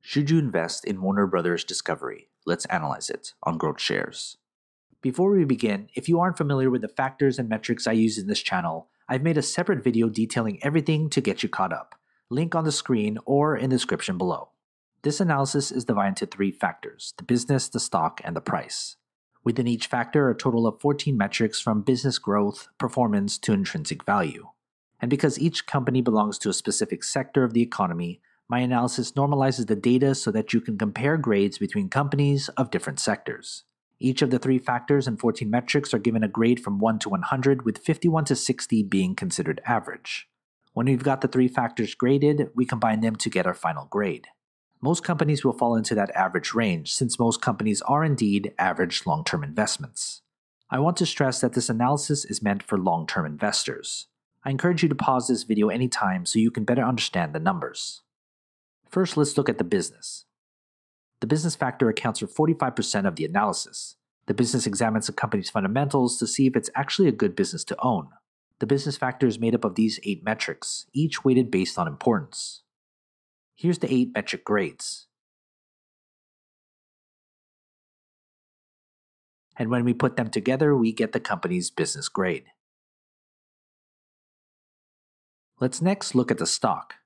Should you invest in Warner Brothers Discovery? Let's analyze it on Growth Shares. Before we begin, if you aren't familiar with the factors and metrics I use in this channel, I've made a separate video detailing everything to get you caught up. Link on the screen or in the description below. This analysis is divided into 3 factors: the business, the stock, and the price. Within each factor are a total of 14 metrics from business growth, performance, to intrinsic value. And because each company belongs to a specific sector of the economy, my analysis normalizes the data so that you can compare grades between companies of different sectors. Each of the 3 factors and 14 metrics are given a grade from 1 to 100, with 51 to 60 being considered average. When we've got the 3 factors graded, we combine them to get our final grade. Most companies will fall into that average range, since most companies are indeed average long-term investments. I want to stress that this analysis is meant for long-term investors. I encourage you to pause this video anytime so you can better understand the numbers. First, let's look at the business. The business factor accounts for 45% of the analysis. The business examines a company's fundamentals to see if it's actually a good business to own. The business factor is made up of these 8 metrics, each weighted based on importance. Here's the 8 metric grades. And when we put them together, we get the company's business grade. Let's next look at the stock.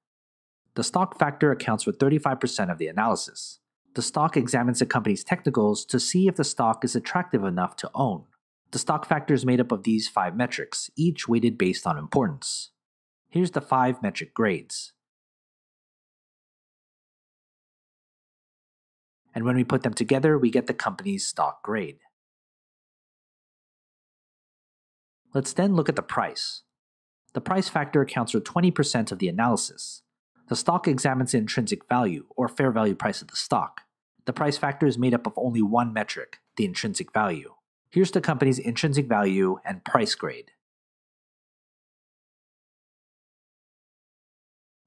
The stock factor accounts for 35% of the analysis. The stock examines a company's technicals to see if the stock is attractive enough to own. The stock factor is made up of these 5 metrics, each weighted based on importance. Here's the 5 metric grades. And when we put them together, we get the company's stock grade. Let's then look at the price. The price factor accounts for 20% of the analysis. The stock examines the intrinsic value, or fair value price of the stock. The price factor is made up of only 1 metric, the intrinsic value. Here's the company's intrinsic value and price grade.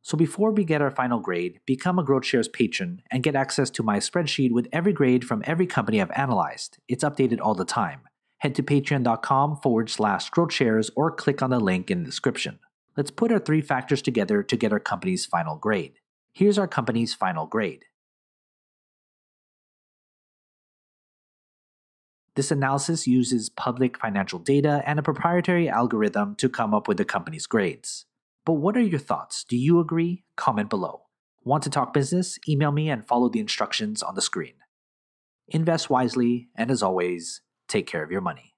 So before we get our final grade, become a Growth Shares patron and get access to my spreadsheet with every grade from every company I've analyzed. It's updated all the time. Head to patreon.com/growthshares or click on the link in the description. Let's put our 3 factors together to get our company's final grade. Here's our company's final grade. This analysis uses public financial data and a proprietary algorithm to come up with the company's grades. But what are your thoughts? Do you agree? Comment below. Want to talk business? Email me and follow the instructions on the screen. Invest wisely, and as always, take care of your money.